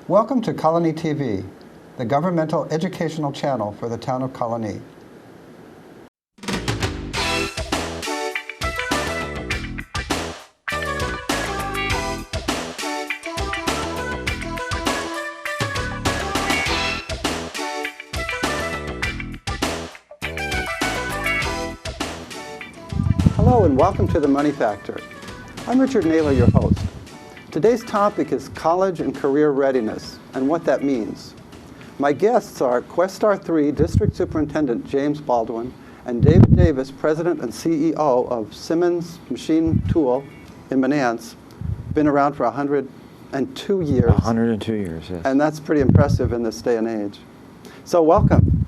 Welcome to Colonie TV, the governmental educational channel for the town of Colonie. Hello and welcome to The Money Factor. I'm Richard Naylor, your host. Today's topic is college and career readiness and what that means. My guests are Questar 3 District Superintendent James Baldwin and David Davis, President and CEO of Simmons Machine Tool in Menands. Been around for 102 years. 102 years, yes. And that's pretty impressive in this day and age. So welcome.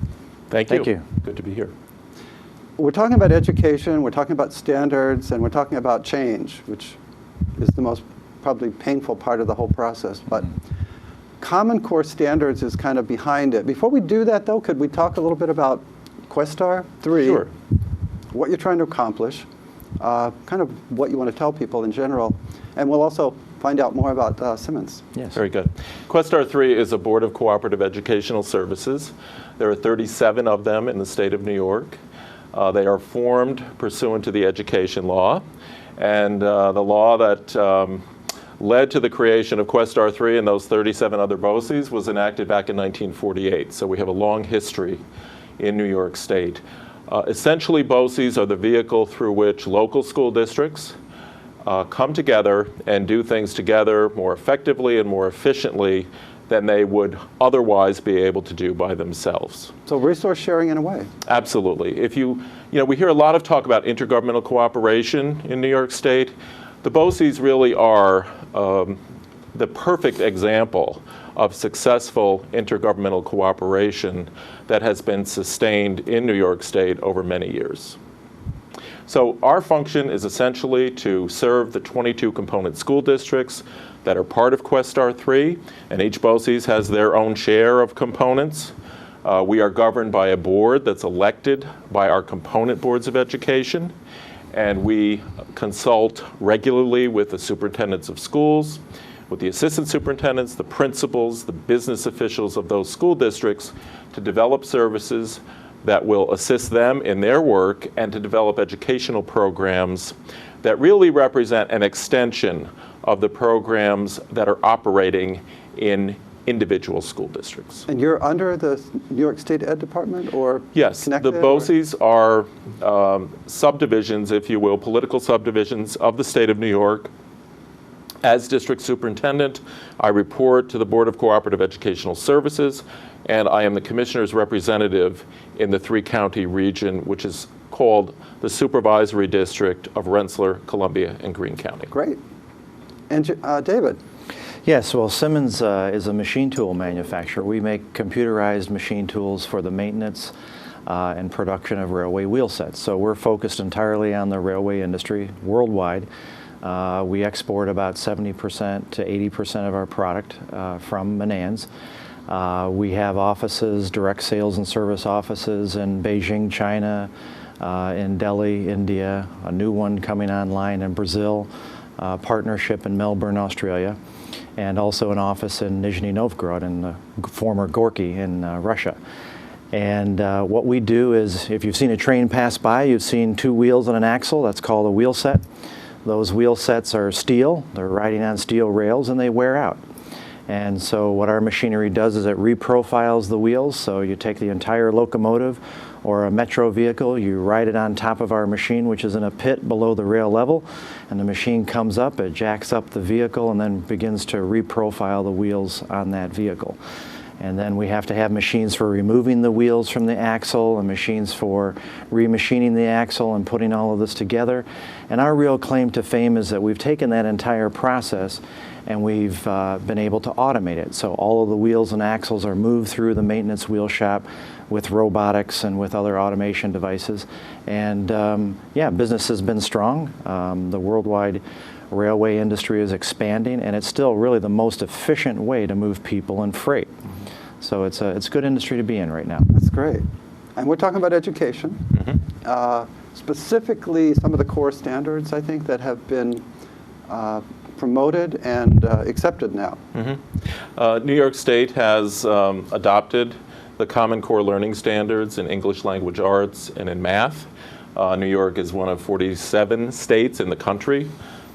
Thank you. Thank you. Good to be here. We're talking about education, we're talking about standards, and we're talking about change, which is the most probably painful part of the whole process. But Common Core standards is kind of behind it. Before we do that, though, could we talk a little bit about Questar 3? Sure. What you're trying to accomplish, kind of what you want to tell people in general, and we'll also find out more about Simmons. Yes. Very good. Questar 3 is a board of cooperative educational services. There are 37 of them in the state of New York. They are formed pursuant to the education law, and the law that led to the creation of Questar 3 and those 37 other BOCES was enacted back in 1948. So we have a long history in New York State. Essentially, BOCES are the vehicle through which local school districts come together and do things together more effectively and more efficiently than they would otherwise be able to do by themselves. So resource sharing in a way. Absolutely. If you know, we hear a lot of talk about intergovernmental cooperation in New York State. The BOCES really are the perfect example of successful intergovernmental cooperation that has been sustained in New York State over many years. So our function is essentially to serve the 22 component school districts that are part of Questar 3, and each BOCES has their own share of components. We are governed by a board that's elected by our component boards of education, and we consult regularly with the superintendents of schools, with the assistant superintendents, the principals, the business officials of those school districts to develop services that will assist them in their work and to develop educational programs that really represent an extension of the programs that are operating in individual school districts. And you're under the New York State Ed Department, or yes, connected, the BOCES are subdivisions, if you will, political subdivisions of the state of New York. As district superintendent, I report to the Board of Cooperative Educational Services, and I am the commissioner's representative in the three-county region, which is called the Supervisory District of Rensselaer, Columbia, and Greene County. Great. And David? Yes, well, Simmons is a machine tool manufacturer. We make computerized machine tools for the maintenance and production of railway wheel sets. So we're focused entirely on the railway industry worldwide. We export about 70% to 80% of our product from Menands. We have offices, direct sales and service offices in Beijing, China, in Delhi, India, a new one coming online in Brazil, partnership in Melbourne, Australia, and also an office in Nizhny Novgorod in the former Gorky in Russia. And what we do is, if you've seen a train pass by, you've seen two wheels and an axle. That's called a wheel set. Those wheel sets are steel. They're riding on steel rails, and they wear out. And so what our machinery does is it reprofiles the wheels. So you take the entire locomotive or a metro vehicle, you ride it on top of our machine, which is in a pit below the rail level, and the machine comes up, it jacks up the vehicle, and then begins to reprofile the wheels on that vehicle. And then we have to have machines for removing the wheels from the axle and machines for remachining the axle and putting all of this together. And our real claim to fame is that we've taken that entire process and we've been able to automate it. So all of the wheels and axles are moved through the maintenance wheel shop with robotics and with other automation devices. And yeah, business has been strong. The worldwide railway industry is expanding, and it's still really the most efficient way to move people and freight. So it's a good industry to be in right now. That's great. And we're talking about education. Specifically, some of the core standards, I think, that have been promoted and accepted now. New York State has adopted the Common Core Learning Standards in English Language Arts and in math. New York is one of 47 states in the country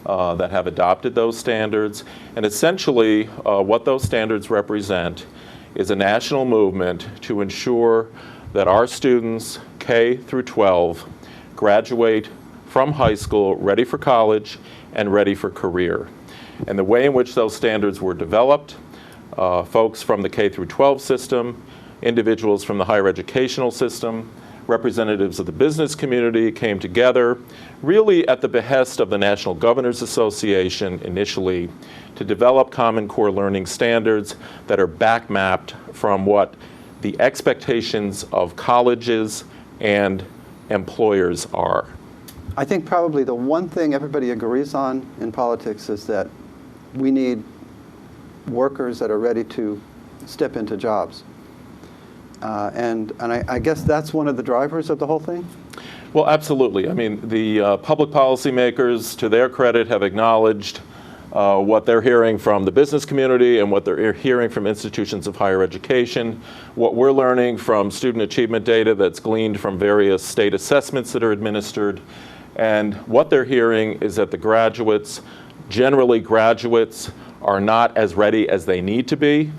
that have adopted those standards. And essentially, what those standards represent is a national movement to ensure that our students, K through 12, graduate from high school ready for college and ready for career. And the way in which those standards were developed, folks from the K through 12 system, individuals from the higher educational system, representatives of the business community came together, really at the behest of the National Governors Association initially, to develop Common Core Learning Standards that are back-mapped from what the expectations of colleges and employers are. I think probably the one thing everybody agrees on in politics is that we need workers that are ready to step into jobs. And I guess that's one of the drivers of the whole thing? Well, absolutely. I mean, the public policymakers, to their credit, have acknowledged what they're hearing from the business community and what they're hearing from institutions of higher education, what we're learning from student achievement data that's gleaned from various state assessments that are administered. And what they're hearing is that the graduates, generally graduates, are not as ready as they need to be.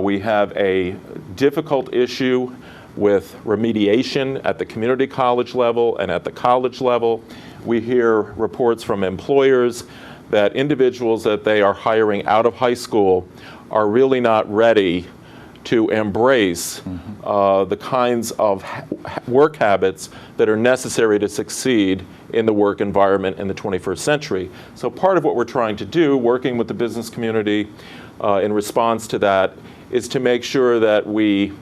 We have a difficult issue with remediation at the community college level and at the college level. We hear reports from employers that individuals that they are hiring out of high school are really not ready to embrace the kinds of work habits that are necessary to succeed in the work environment in the 21st century. So part of what we're trying to do, working with the business community in response to that, is to make sure that we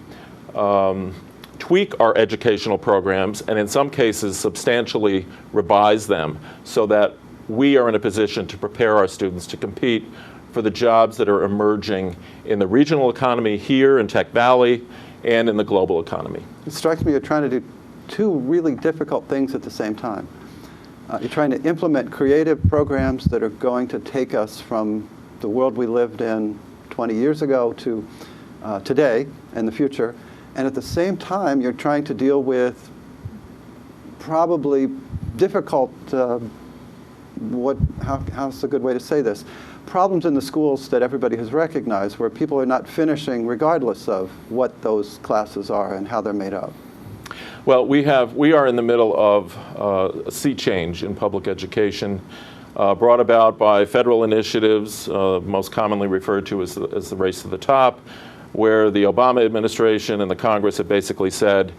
tweak our educational programs and in some cases substantially revise them so that we are in a position to prepare our students to compete for the jobs that are emerging in the regional economy here in Tech Valley and in the global economy. It strikes me you're trying to do two really difficult things at the same time. You're trying to implement creative programs that are going to take us from the world we lived in 20 years ago to today and the future. And at the same time, you're trying to deal with probably difficult, how's a good way to say this? Problems in the schools that everybody has recognized where people are not finishing regardless of what those classes are and how they're made up. Well, we are in the middle of a sea change in public education brought about by federal initiatives, most commonly referred to as the Race to the Top, where the Obama administration and the Congress have basically said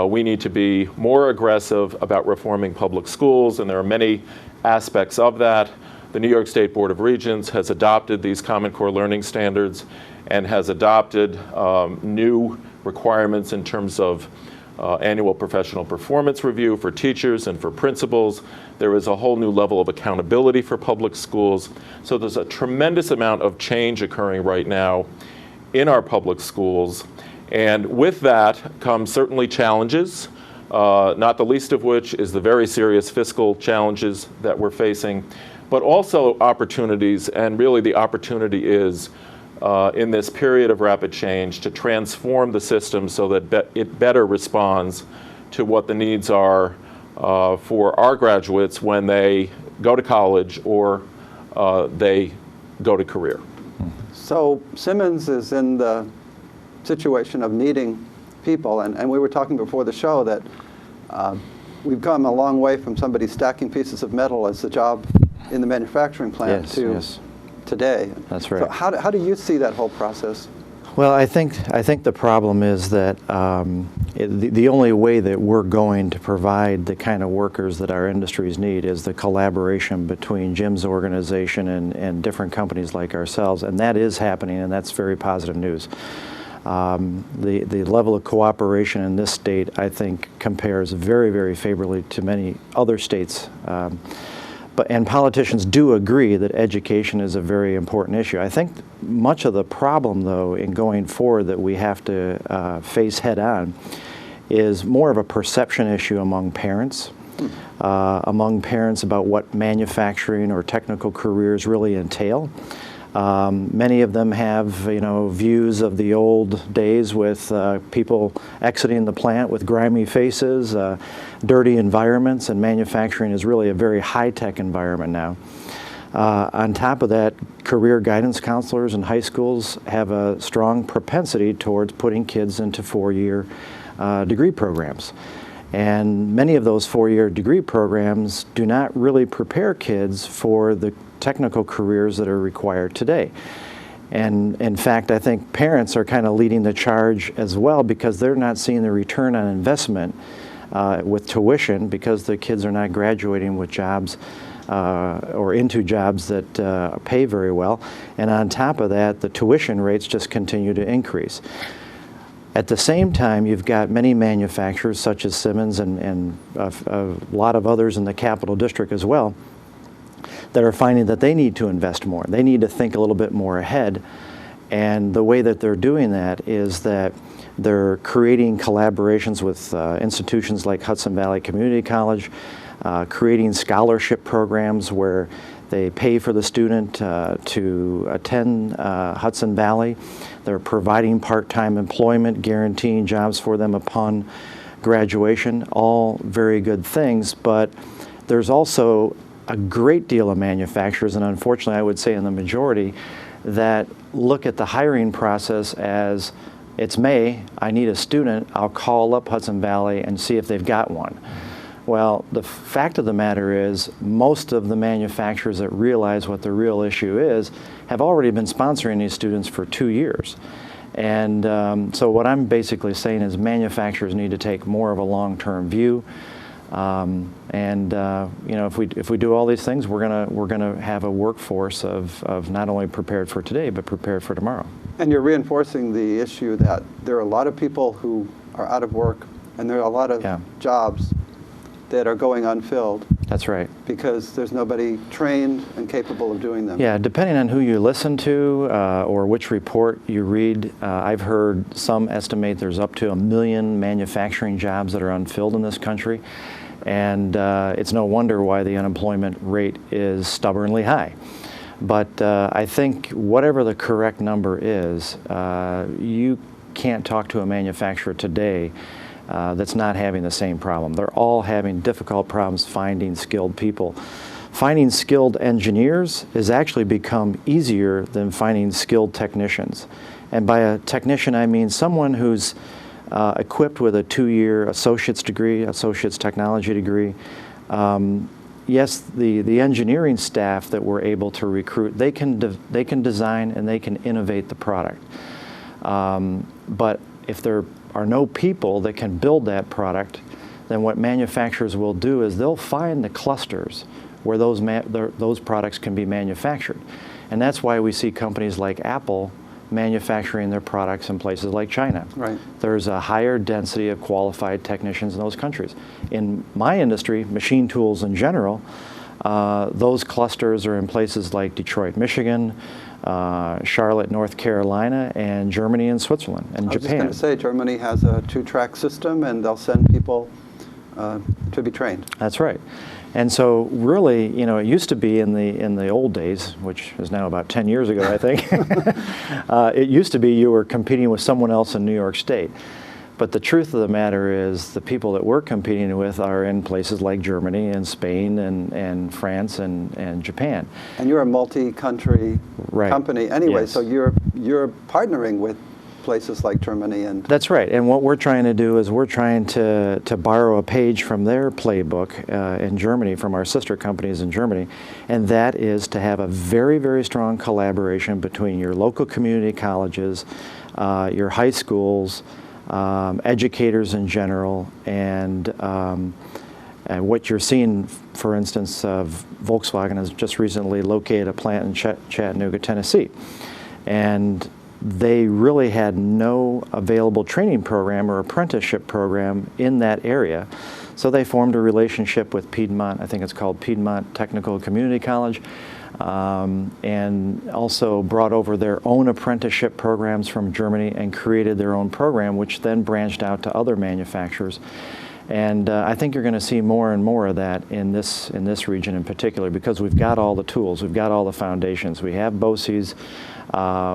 we need to be more aggressive about reforming public schools, and there are many aspects of that. The New York State Board of Regents has adopted these Common Core Learning Standards and has adopted new requirements in terms of annual professional performance review for teachers and for principals. There is a whole new level of accountability for public schools. So there's a tremendous amount of change occurring right now in our public schools. And with that comes certainly challenges, not the least of which is the very serious fiscal challenges that we're facing, but also opportunities. And really the opportunity is in this period of rapid change to transform the system so that it better responds to what the needs are for our graduates when they go to college or they go to career. So Simmons is in the situation of needing people, and we were talking before the show that we've come a long way from somebody stacking pieces of metal as the job in the manufacturing plant to today. That's right. So how do you see that whole process? Well, I think the problem is that the only way that we're going to provide the kind of workers that our industries need is the collaboration between Jim's organization and different companies like ourselves, and that is happening, and that's very positive news. The level of cooperation in this state, I think, compares very, very favorably to many other states. And politicians do agree that education is a very important issue. I think much of the problem, though, in going forward that we have to face head on is more of a perception issue among parents among parents about what manufacturing or technical careers really entail. Many of them have, views of the old days with people exiting the plant with grimy faces, dirty environments, and manufacturing is really a very high-tech environment now. On top of that, career guidance counselors in high schools have a strong propensity towards putting kids into four-year degree programs. And many of those four-year degree programs do not really prepare kids for the technical careers that are required today. And in fact, I think parents are kind of leading the charge as well because they're not seeing the return on investment with tuition because the kids are not graduating with jobs or into jobs that pay very well. And on top of that, the tuition rates just continue to increase. At the same time, you've got many manufacturers such as Simmons and a lot of others in the Capital District as well that are finding that they need to invest more. They need to think a little bit more ahead. And the way that they're doing that is that they're creating collaborations with institutions like Hudson Valley Community College, creating scholarship programs where they pay for the student to attend Hudson Valley. They're providing part-time employment, guaranteeing jobs for them upon graduation, all very good things, but there's also a great deal of manufacturers, and unfortunately I would say in the majority, that look at the hiring process as, it's May, I need a student, I'll call up Hudson Valley and see if they've got one. Well, the fact of the matter is most of the manufacturers that realize what the real issue is have already been sponsoring these students for 2 years. And so what I'm basically saying is manufacturers need to take more of a long-term view. If we do all these things, we're gonna have a workforce of not only prepared for today, but prepared for tomorrow. And you're reinforcing the issue that there are a lot of people who are out of work, and there are a lot of jobs that are going unfilled. That's right. Because there's nobody trained and capable of doing them. Yeah, depending on who you listen to or which report you read, I've heard some estimate there's up to 1 million manufacturing jobs that are unfilled in this country. And it's no wonder why the unemployment rate is stubbornly high. But I think whatever the correct number is, you can't talk to a manufacturer today that's not having the same problem. They're all having difficult problems finding skilled people. Finding skilled engineers has actually become easier than finding skilled technicians. And by a technician, I mean someone who's equipped with a 2-year associate's degree, associate's technology degree. Yes, the engineering staff that we're able to recruit, they can design and they can innovate the product. But if there are no people that can build that product, then what manufacturers will do is they'll find the clusters where those products can be manufactured. And that's why we see companies like Apple manufacturing their products in places like China. Right. There's a higher density of qualified technicians in those countries. In my industry, machine tools in general, those clusters are in places like Detroit, Michigan, Charlotte, North Carolina, and Germany and Switzerland, and Japan. I was just going to say, Germany has a 2-track system, and they'll send people to be trained. That's right. And so really, it used to be in the old days, which is now about 10 years ago, I think, it used to be you were competing with someone else in New York State. But the truth of the matter is the people that we're competing with are in places like Germany and Spain and France and Japan. And you're a multi-country company anyway, yes. So you're partnering with places like Germany and... That's right. And what we're trying to do is we're trying to borrow a page from their playbook in Germany, from our sister companies in Germany, and that is to have a very, very strong collaboration between your local community colleges, your high schools, educators in general, and what you're seeing, for instance, Volkswagen has just recently located a plant in Chattanooga, Tennessee. And they really had no available training program or apprenticeship program in that area. So they formed a relationship with Piedmont, I think it's called Piedmont Technical Community College, and also brought over their own apprenticeship programs from Germany and created their own program, which then branched out to other manufacturers. And I think you're going to see more and more of that in this region in particular, because we've got all the tools, we've got all the foundations. We have BOCES,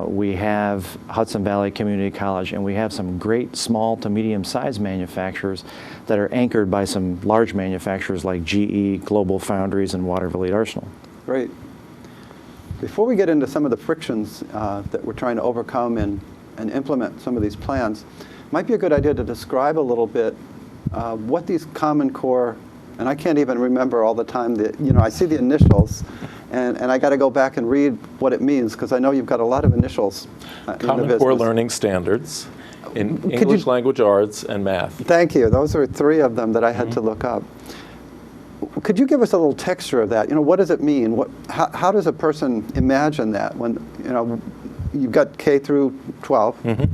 we have Hudson Valley Community College, and we have some great small to medium-sized manufacturers that are anchored by some large manufacturers like GE, Global Foundries, and Waterville Lead Arsenal. Great. Before we get into some of the frictions that we're trying to overcome and implement some of these plans, it might be a good idea to describe a little bit what these Common Core, and I can't even remember all the time, I see the initials, and I got to go back and read what it means, because I know you've got a lot of initials in the business. Common Core Learning Standards in English Language Arts and Math. Thank you. Those are 3 of them that I had to look up. Could you give us a little texture of that? What does it mean? How does a person imagine that when, you've got K through 12?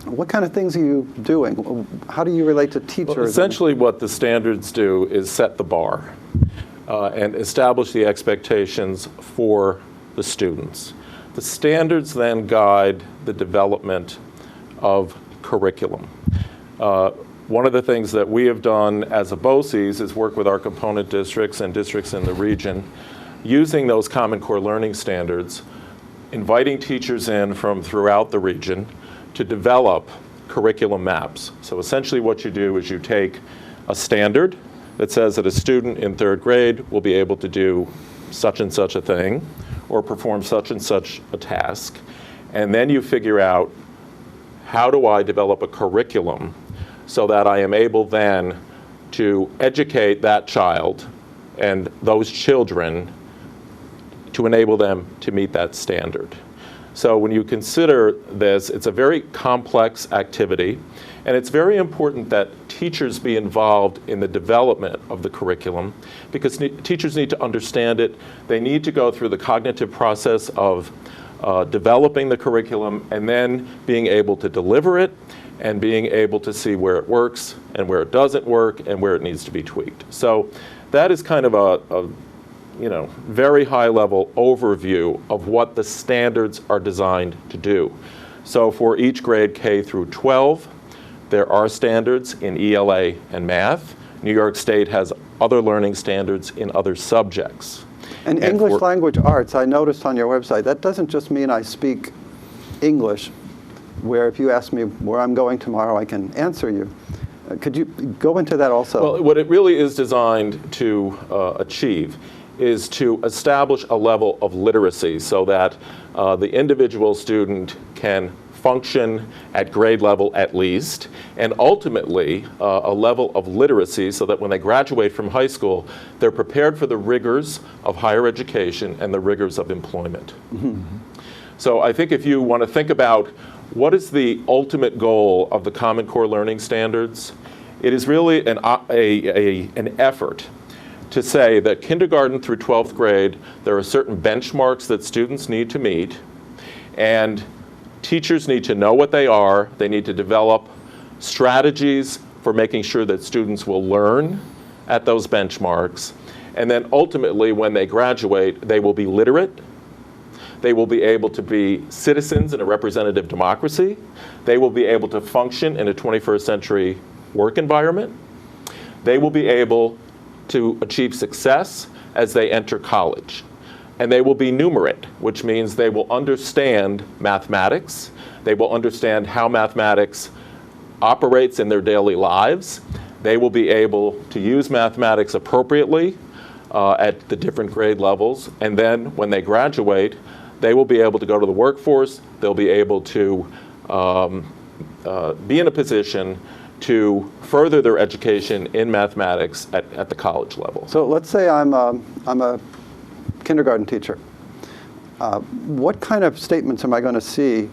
What kind of things are you doing? How do you relate to teachers? Well, essentially what the standards do is set the bar and establish the expectations for the students. The standards then guide the development of curriculum. One of the things that we have done as a BOCES is work with our component districts and districts in the region, using those Common Core Learning Standards, inviting teachers in from throughout the region to develop curriculum maps. So essentially what you do is you take a standard that says that a student in 3rd grade will be able to do such and such a thing or perform such and such a task, and then you figure out, how do I develop a curriculum so that I am able then to educate that child and those children to enable them to meet that standard. So when you consider this, it's a very complex activity, and it's very important that teachers be involved in the development of the curriculum, because teachers need to understand it. They need to go through the cognitive process of developing the curriculum and then being able to deliver it and being able to see where it works and where it doesn't work and where it needs to be tweaked. So that is kind of a very high-level overview of what the standards are designed to do. So for each grade K through 12, there are standards in ELA and math. New York State has other learning standards in other subjects. And English Language Arts, I noticed on your website, that doesn't just mean I speak English, where if you ask me where I'm going tomorrow, I can answer you. Could you go into that also? Well, what it really is designed to achieve is to establish a level of literacy so that the individual student can function at grade level at least, and ultimately a level of literacy so that when they graduate from high school, they're prepared for the rigors of higher education and the rigors of employment. So I think if you want to think about what is the ultimate goal of the Common Core Learning Standards, it is really an effort to say that kindergarten through 12th grade, there are certain benchmarks that students need to meet, and teachers need to know what they are. They need to develop strategies for making sure that students will learn at those benchmarks. And then ultimately, when they graduate, they will be literate. They will be able to be citizens in a representative democracy. They will be able to function in a 21st century work environment. They will be able to achieve success as they enter college. And they will be numerate, which means they will understand mathematics. They will understand how mathematics operates in their daily lives. They will be able to use mathematics appropriately at the different grade levels. And then when they graduate, they will be able to go to the workforce. They'll be able to be in a position to further their education in mathematics at the college level. So let's say I'm a kindergarten teacher. What kind of statements am I going to see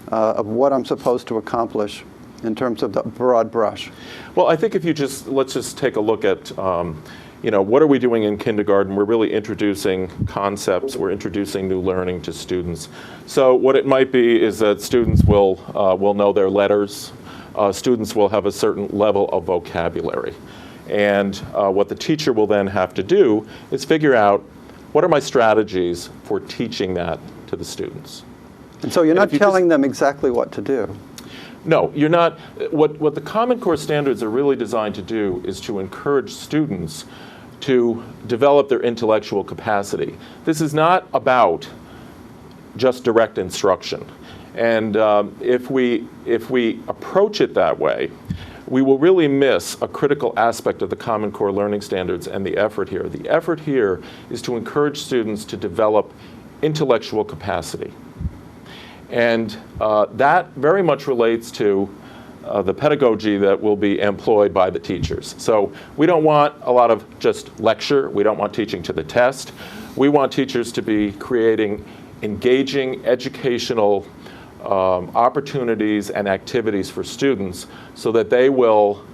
of what I'm supposed to accomplish in terms of the broad brush? Well, I think if you let's just take a look at, what are we doing in kindergarten? We're really introducing concepts. We're introducing new learning to students. So what it might be is that students will know their letters. Students will have a certain level of vocabulary. And what the teacher will then have to do is figure out, what are my strategies for teaching that to the students? And so you're not telling them exactly what to do. No, you're not. What the Common Core standards are really designed to do is to encourage students to develop their intellectual capacity. This is not about just direct instruction. And if we approach it that way, we will really miss a critical aspect of the Common Core learning standards and the effort here. The effort here is to encourage students to develop intellectual capacity. And that very much relates to the pedagogy that will be employed by the teachers. So we don't want a lot of just lecture. We don't want teaching to the test. We want teachers to be creating engaging educational opportunities and activities for students so that they will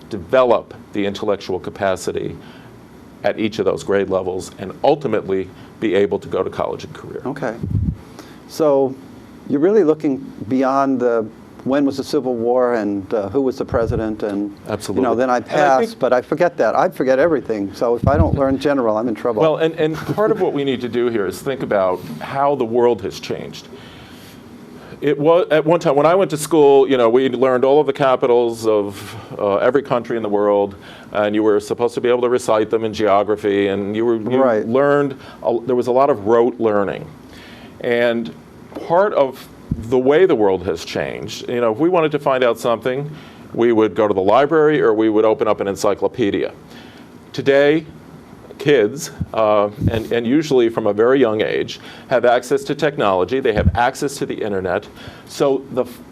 develop the intellectual capacity at each of those grade levels and ultimately be able to go to college and career. Okay. So you're really looking beyond the when was the Civil War and who was the president and Absolutely. You know, then I pass, but I forget that. I forget everything. So if I don't learn general, I'm in trouble. Well, and part of what we need to do here is think about how the world has changed. It was at one time when I went to school, you know, we learned all of the capitals of every country in the world, and you were supposed to be able to recite them in geography, and you Right. learned. There was a lot of rote learning, and part of the way the world has changed, you know, if we wanted to find out something, we would go to the library or we would open up an encyclopedia. Today, kids, and usually from a very young age, have access to technology. They have access to the internet. So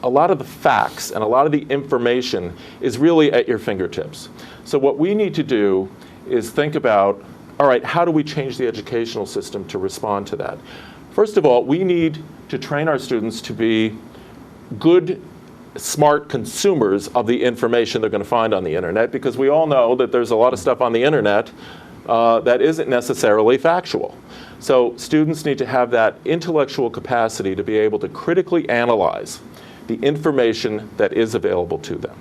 a lot of the facts and a lot of the information is really at your fingertips. So what we need to do is think about, all right, how do we change the educational system to respond to that? First of all, we need to train our students to be good, smart consumers of the information they're going to find on the internet, because we all know that there's a lot of stuff on the internet that isn't necessarily factual. So students need to have that intellectual capacity to be able to critically analyze the information that is available to them.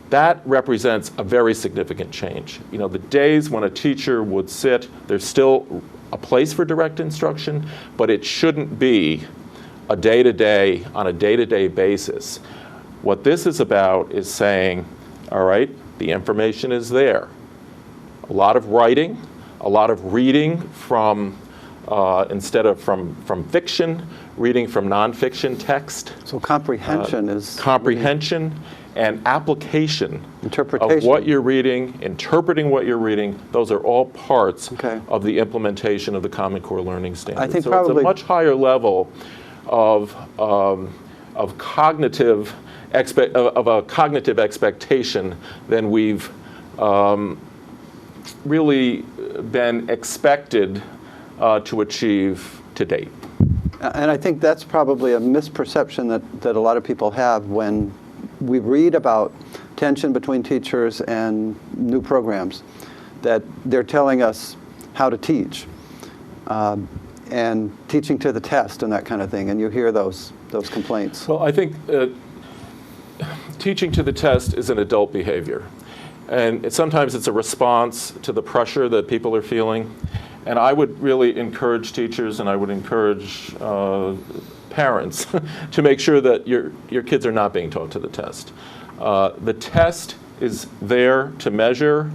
That represents a very significant change. You know, the days when a teacher would sit, there's still a place for direct instruction, but it shouldn't be a day-to-day, on a day-to-day basis. What this is about is saying, all right, the information is there. A lot of writing, a lot of reading from, instead of from fiction, reading from nonfiction text. So comprehension is... Comprehension and application Interpretation. of what you're reading, interpreting what you're reading, those are all parts Okay. of the implementation of the Common Core Learning Standards. I think so probably- it's a much higher level of cognitive of a cognitive expectation than we've really been expected to achieve to date. And I think that's probably a misperception that a lot of people have when we read about tension between teachers and new programs, that they're telling us how to teach and teaching to the test and that kind of thing, and you hear those complaints. Well, I think teaching to the test is an adult behavior. And sometimes it's a response to the pressure that people are feeling. And I would really encourage teachers and I would encourage parents to make sure that your kids are not being taught to the test. The test is there to measure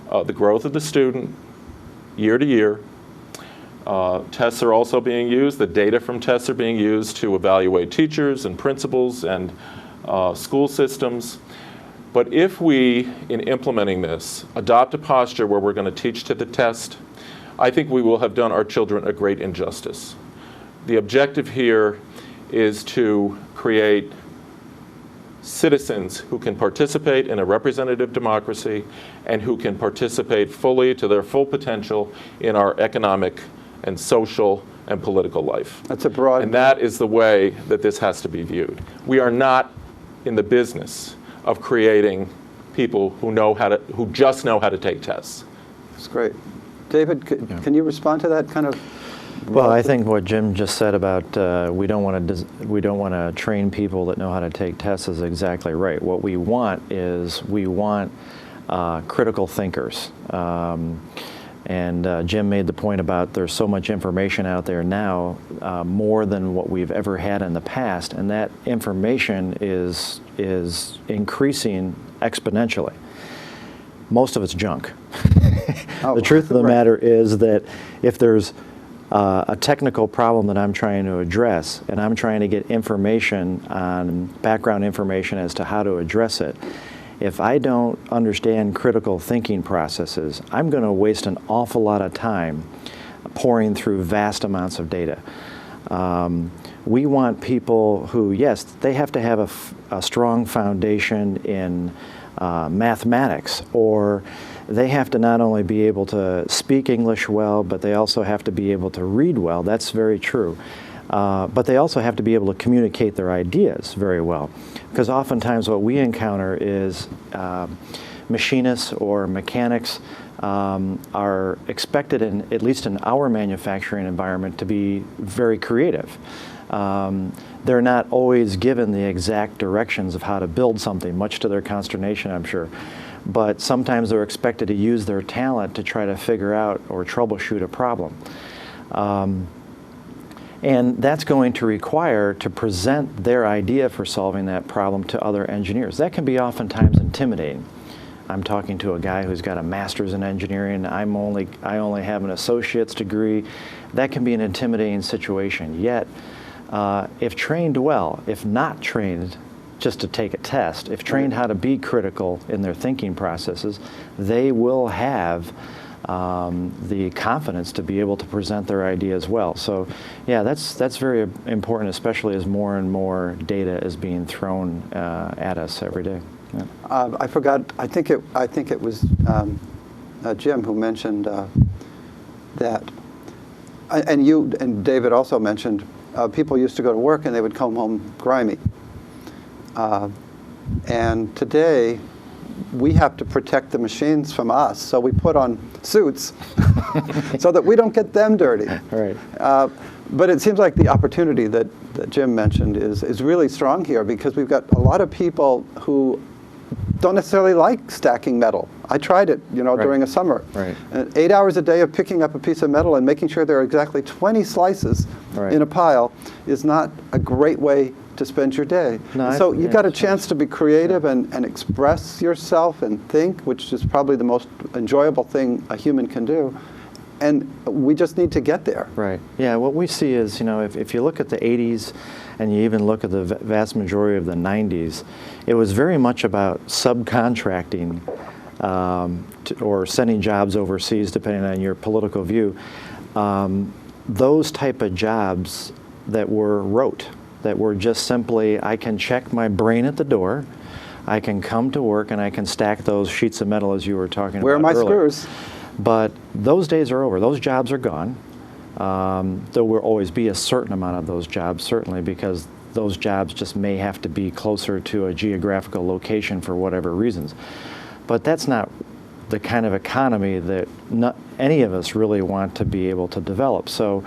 the growth of the student year to year. Tests are also being used, the data from tests are being used to evaluate teachers and principals and school systems. But if we, in implementing this, adopt a posture where we're going to teach to the test, I think we will have done our children a great injustice. The objective here is to create citizens who can participate in a representative democracy and who can participate fully to their full potential in our economic and social and political life. That's a broad... And that is the way that this has to be viewed. We are not in the business of creating people who just know how to take tests. That's great. David, can you respond to that kind of... Well, I think what Jim just said about we don't want to train people that know how to take tests is exactly right. What we want is critical thinkers. And Jim made the point about there's so much information out there now, more than what we've ever had in the past, and that information is increasing exponentially. Most of it's junk. The truth of the matter is that if there's a technical problem that I'm trying to address, and I'm trying to get information on background information as to how to address it, if I don't understand critical thinking processes, I'm going to waste an awful lot of time pouring through vast amounts of data. We want people who, yes, they have to have a strong foundation in mathematics, or they have to not only be able to speak English well, but they also have to be able to read well. That's very true. But they also have to be able to communicate their ideas very well. Because oftentimes what we encounter is machinists or mechanics are expected, at least in our manufacturing environment, to be very creative. They're not always given the exact directions of how to build something, much to their consternation, I'm sure. But sometimes they're expected to use their talent to try to figure out or troubleshoot a problem. And that's going to require to present their idea for solving that problem to other engineers. That can be oftentimes intimidating. I'm talking to a guy who's got a master's in engineering. I only have an associate's degree. That can be an intimidating situation. Yet, if trained well, if not trained just to take a test, if trained how to be critical in their thinking processes, they will have the confidence to be able to present their ideas well. So, yeah, that's very important, especially as more and more data is being thrown at us every day. Yeah. I forgot. I think it was Jim who mentioned that, and you and David also mentioned people used to go to work and they would come home grimy. And today, we have to protect the machines from us, so we put on suits so that we don't get them dirty. Right. But it seems like the opportunity that Jim mentioned is really strong here, because we've got a lot of people who don't necessarily like stacking metal. I tried it, Right. during a summer. Right. 8 hours a day of picking up a piece of metal and making sure there are exactly 20 slices Right. in a pile is not a great way to spend your day. No, So you've got a chance to be creative and express yourself and think, which is probably the most enjoyable thing a human can do. And we just need to get there. Right. Yeah, what we see is, if you look at the 80s and you even look at the vast majority of the 90s, it was very much about subcontracting or sending jobs overseas, depending on your political view. Those type of jobs that were rote, that were just simply, I can check my brain at the door, I can come to work, and I can stack those sheets of metal as you were talking Where about are my earlier. screws? But those days are over. Those jobs are gone. There will always be a certain amount of those jobs, certainly, because those jobs just may have to be closer to a geographical location for whatever reasons. But that's not the kind of economy that any of us really want to be able to develop. So,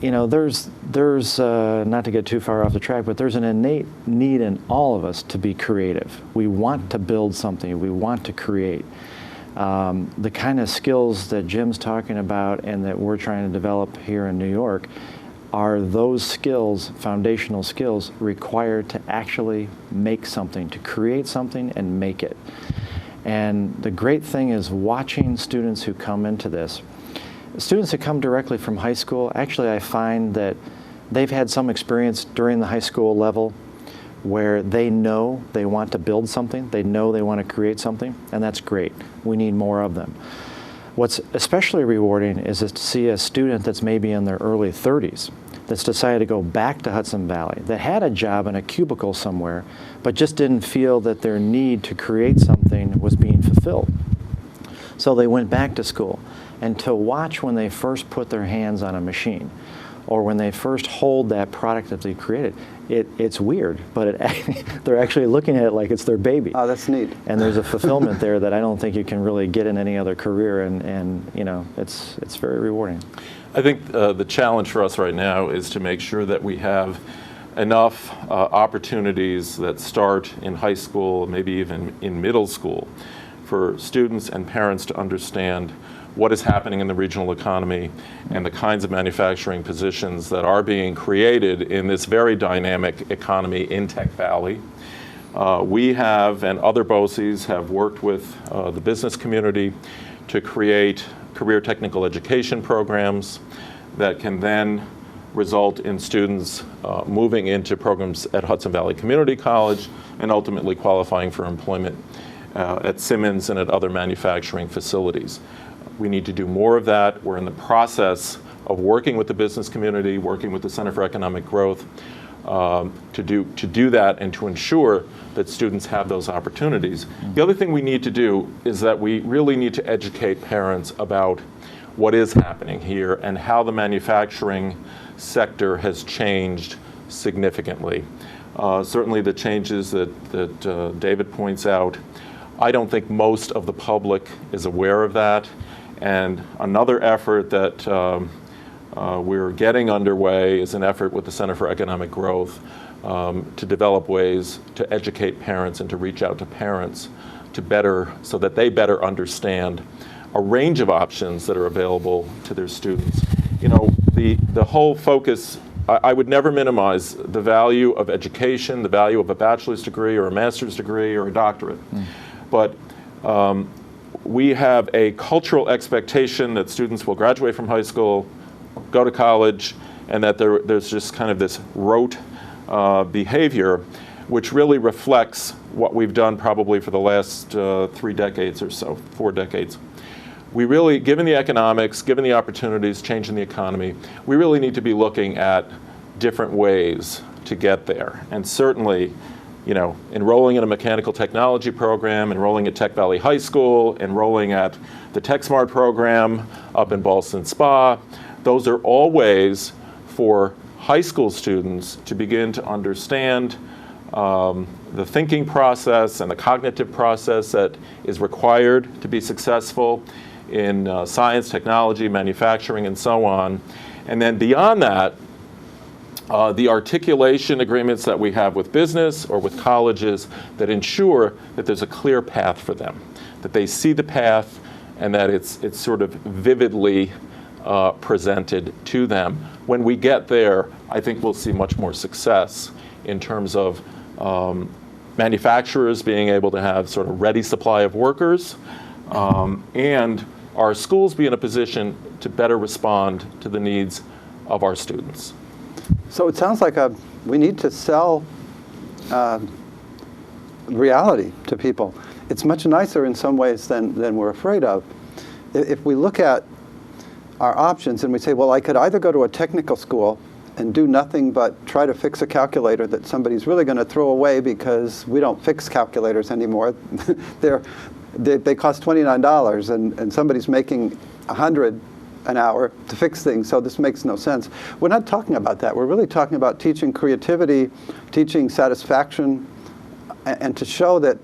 there's not to get too far off the track, but there's an innate need in all of us to be creative. We want to build something. We want to create. The kind of skills that Jim's talking about and that we're trying to develop here in New York are those skills, foundational skills, required to actually make something, to create something and make it. And the great thing is watching students who come into this. Students that come directly from high school, actually I find that they've had some experience during the high school level where they know they want to build something, they know they want to create something, and that's great. We need more of them. What's especially rewarding is to see a student that's maybe in their early 30s that's decided to go back to Hudson Valley, that had a job in a cubicle somewhere, but just didn't feel that their need to create something was being fulfilled. So they went back to school. And to watch when they first put their hands on a machine, or when they first hold that product that they created, it's weird, but they're actually looking at it like it's their baby. Oh, that's neat. And there's a fulfillment there that I don't think you can really get in any other career, and it's very rewarding. I think the challenge for us right now is to make sure that we have enough opportunities that start in high school, maybe even in middle school, for students and parents to understand what is happening in the regional economy and the kinds of manufacturing positions that are being created in this very dynamic economy in Tech Valley. We have, and other BOCES have worked with the business community to create career technical education programs that can then result in students moving into programs at Hudson Valley Community College and ultimately qualifying for employment at Simmons and at other manufacturing facilities. We need to do more of that. We're in the process of working with the business community, working with the Center for Economic Growth to do that and to ensure that students have those opportunities. The other thing we need to do is that we really need to educate parents about what is happening here and how the manufacturing sector has changed significantly. Certainly the changes that David points out, I don't think most of the public is aware of that. And another effort that we're getting underway is an effort with the Center for Economic Growth to develop ways to educate parents and to reach out to parents so that they better understand a range of options that are available to their students. You know, the whole focus, I would never minimize the value of education, the value of a bachelor's degree or a master's degree or a doctorate. But we have a cultural expectation that students will graduate from high school, go to college, and that there's just kind of this rote behavior, which really reflects what we've done probably for the last 3 decades or so, 4 decades. We really, given the economics, given the opportunities, changing the economy, we really need to be looking at different ways to get there. And certainly, you know, enrolling in a mechanical technology program, enrolling at Tech Valley High School, enrolling at the TechSmart program up in Ballston Spa, those are all ways for high school students to begin to understand the thinking process and the cognitive process that is required to be successful in science, technology, manufacturing, and so on. And then beyond that, the articulation agreements that we have with business or with colleges that ensure that there's a clear path for them, that they see the path and that it's sort of vividly presented to them. When we get there, I think we'll see much more success in terms of manufacturers being able to have sort of ready supply of workers, and our schools be in a position to better respond to the needs of our students. So it sounds like we need to sell reality to people. It's much nicer in some ways than we're afraid of. If we look at our options and we say, well, I could either go to a technical school and do nothing but try to fix a calculator that somebody's really going to throw away because we don't fix calculators anymore. They cost $29 and somebody's making $100 an hour to fix things, so this makes no sense. We're not talking about that. We're really talking about teaching creativity, teaching satisfaction, and to show that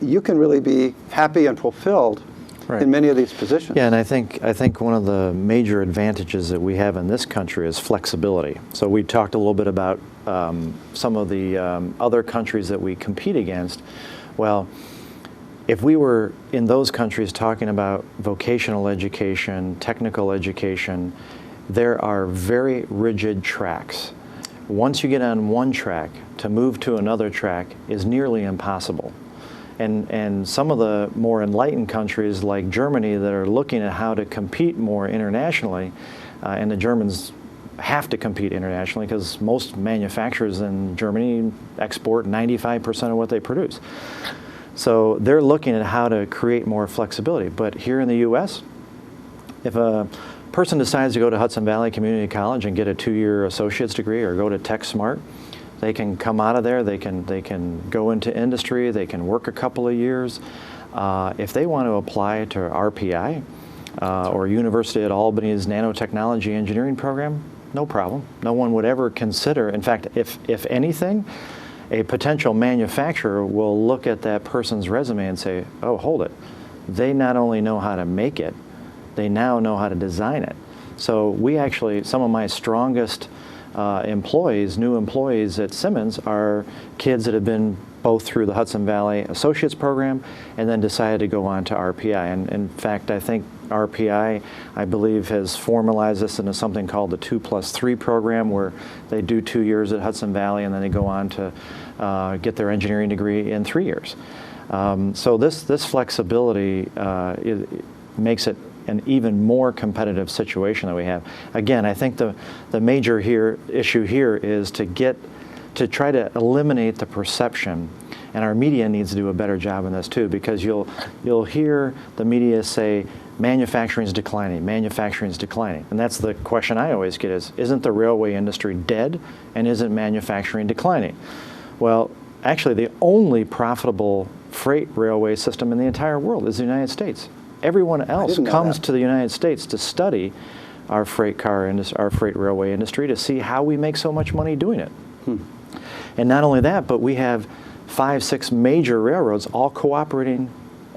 you can really be happy and fulfilled in many of these positions. Yeah, and I think one of the major advantages that we have in this country is flexibility. So we talked a little bit about some of the other countries that we compete against. Well, if we were in those countries talking about vocational education, technical education, there are very rigid tracks. Once you get on one track, to move to another track is nearly impossible. And some of the more enlightened countries like Germany that are looking at how to compete more internationally, and the Germans have to compete internationally because most manufacturers in Germany export 95% of what they produce. So they're looking at how to create more flexibility. But here in the U.S., if a person decides to go to Hudson Valley Community College and get a 2-year associate's degree or go to TechSmart, they can come out of there, they can go into industry, they can work a couple of years. If they want to apply to RPI or University at Albany's nanotechnology engineering program, no problem. No one would ever consider, in fact, if anything, a potential manufacturer will look at that person's resume and say, oh, hold it. They not only know how to make it, they now know how to design it. So we actually, some of my strongest employees, new employees at Simmons, are kids that have been both through the Hudson Valley Associates Program and then decided to go on to RPI. And in fact, I think RPI, I believe, has formalized this into something called the 2+3 program, where they do 2 years at Hudson Valley and then they go on to get their engineering degree in 3 years. So this flexibility makes it an even more competitive situation that we have. Again, I think the major issue here is to try to eliminate the perception, and our media needs to do a better job in this too, because you'll hear the media say manufacturing is declining, manufacturing is declining, and that's the question I always get is, isn't the railway industry dead, and isn't manufacturing declining? Well, actually the only profitable freight railway system in the entire world is the United States. Everyone else comes to the United States to study our freight railway industry, to see how we make so much money doing it. And not only that, but we have 5, 6 major railroads all cooperating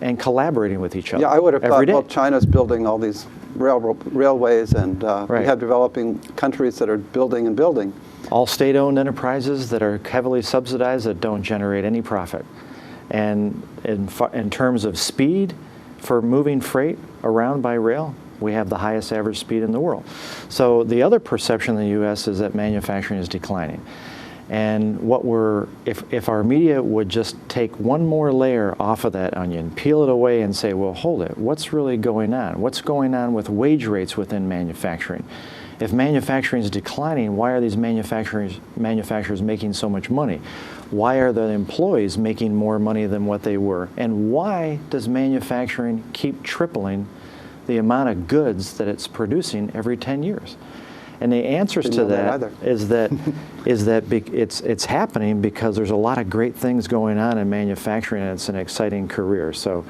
and collaborating with each other. Yeah, I would have thought, day. well, China's building all these railways, and we have developing countries that are building and building. All state-owned enterprises that are heavily subsidized that don't generate any profit. And in terms of speed for moving freight around by rail, we have the highest average speed in the world. So the other perception in the U.S. is that manufacturing is declining. And if our media would just take one more layer off of that onion, peel it away and say, well, hold it, what's really going on? What's going on with wage rates within manufacturing? If manufacturing is declining, why are these manufacturers making so much money? Why are the employees making more money than what they were? And why does manufacturing keep tripling the amount of goods that it's producing every 10 years? And the answers to that is that it's happening because there's a lot of great things going on in manufacturing, and it's an exciting career. So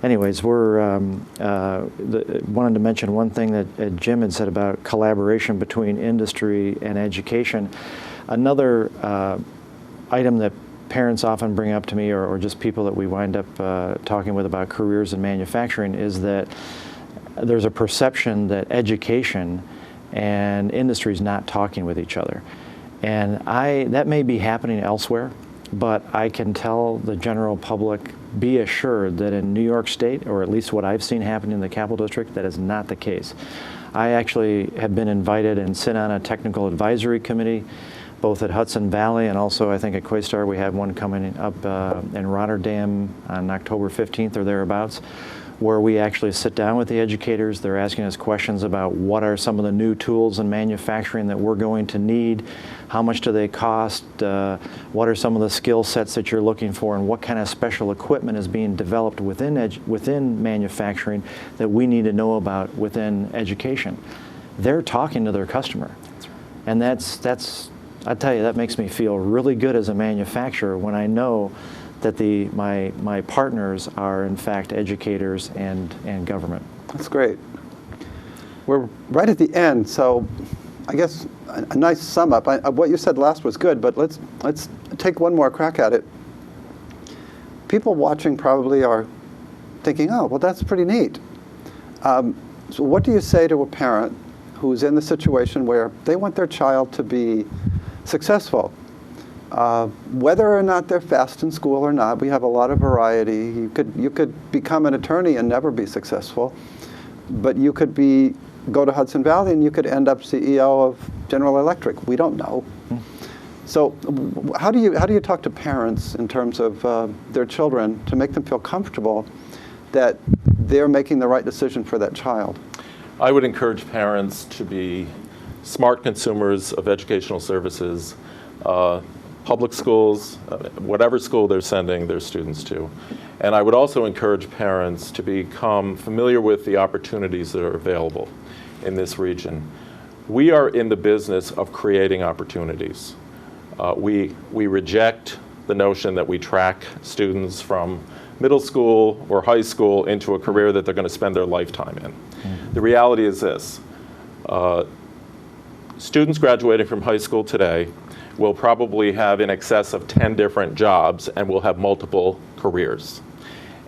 anyways, we're wanted to mention one thing that Jim had said about collaboration between industry and education. Another item that parents often bring up to me, or just people that we wind up talking with about careers in manufacturing, is that there's a perception that education and industry is not talking with each other. And that may be happening elsewhere, but I can tell the general public, be assured that in New York State, or at least what I've seen happen in the Capital District, that is not the case. I actually have been invited and sit on a technical advisory committee, both at Hudson Valley and also I think at Questar. We have one coming up in Rotterdam on October 15th or thereabouts, where we actually sit down with the educators. They're asking us questions about what are some of the new tools in manufacturing that we're going to need, how much do they cost, what are some of the skill sets that you're looking for, and what kind of special equipment is being developed within manufacturing that we need to know about within education. They're talking to their customer. And that's I tell you, that makes me feel really good as a manufacturer when I know that my partners are in fact educators and government. That's great. We're right at the end, so I guess a nice sum up. What you said last was good, but let's take one more crack at it. People watching probably are thinking, oh, well, that's pretty neat. So what do you say to a parent who's in the situation where they want their child to be successful? Whether or not they're fast in school or not, we have a lot of variety. You could become an attorney and never be successful, but you could go to Hudson Valley and you could end up CEO of General Electric. We don't know. So how do you talk to parents in terms of their children to make them feel comfortable that they're making the right decision for that child? I would encourage parents to be smart consumers of educational services. Public schools, whatever school they're sending their students to. And I would also encourage parents to become familiar with the opportunities that are available in this region. We are in the business of creating opportunities. We reject the notion that we track students from middle school or high school into a career that they're going to spend their lifetime in. The reality is this. Students graduating from high school today will probably have in excess of 10 different jobs and will have multiple careers.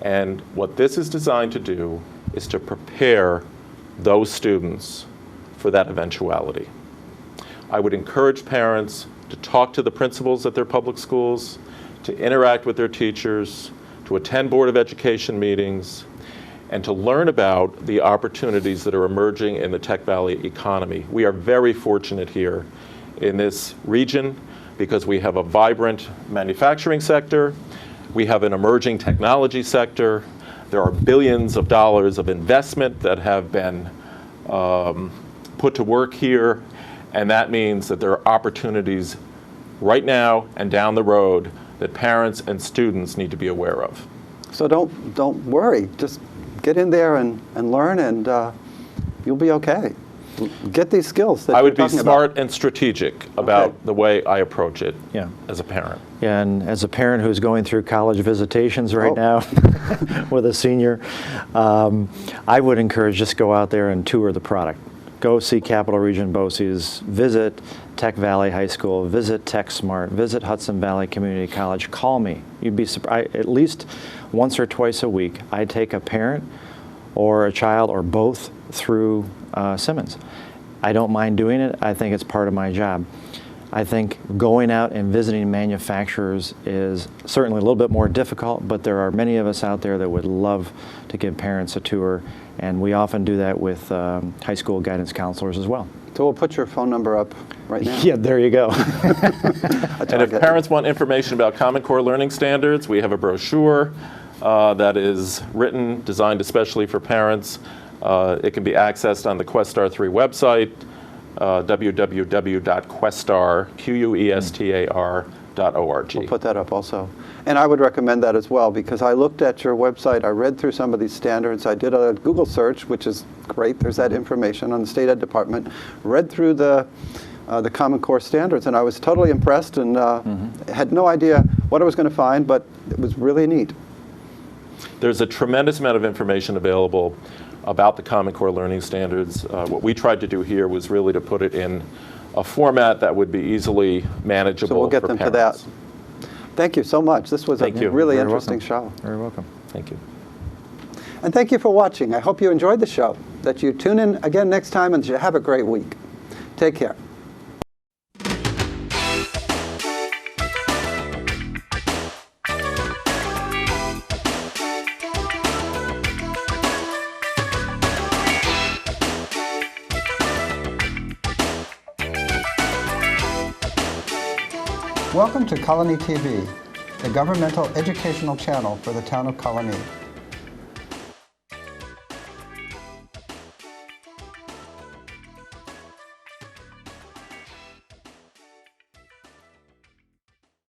And what this is designed to do is to prepare those students for that eventuality. I would encourage parents to talk to the principals at their public schools, to interact with their teachers, to attend Board of Education meetings, and to learn about the opportunities that are emerging in the Tech Valley economy. We are very fortunate here in this region because we have a vibrant manufacturing sector, we have an emerging technology sector, there are billions of dollars of investment that have been put to work here, and that means that there are opportunities right now and down the road that parents and students need to be aware of. So don't worry. Just get in there and learn, and you'll be okay. Get these skills that I you're would be talking smart about. and strategic about Okay. the way I approach it Yeah. as a parent. Yeah, and as a parent who's going through college visitations right Oh. now with a senior, I would encourage just go out there and tour the product. Go see Capital Region BOCES, visit Tech Valley High School, visit TechSmart, visit Hudson Valley Community College. Call me. You'd be surprised. At least once or twice a week, I take a parent or a child or both through Simmons. I don't mind doing it. I think it's part of my job. I think going out and visiting manufacturers is certainly a little bit more difficult, but there are many of us out there that would love to give parents a tour, and we often do that with high school guidance counselors as well. So we'll put your phone number up right now. Yeah, there you go. And if parents want information about Common Core learning standards, we have a brochure that is written, designed especially for parents. It can be accessed on the Questar 3 website, www.questar.org. We'll put that up also. And I would recommend that as well, because I looked at your website, I read through some of these standards, I did a Google search, which is great, there's that information on the State Ed Department, read through the Common Core standards, and I was totally impressed and had no idea what I was going to find, but it was really neat. There's a tremendous amount of information available about the Common Core learning standards. What we tried to do here was really to put it in a format that would be easily manageable So we'll get for them parents. to that. Thank you so much. This was Thank a you. really Very interesting welcome. show. Very welcome. Thank you. And thank you for watching. I hope you enjoyed the show, that you tune in again next time, and you have a great week. Take care. Welcome to Colonie TV, the governmental educational channel for the town of Colonie.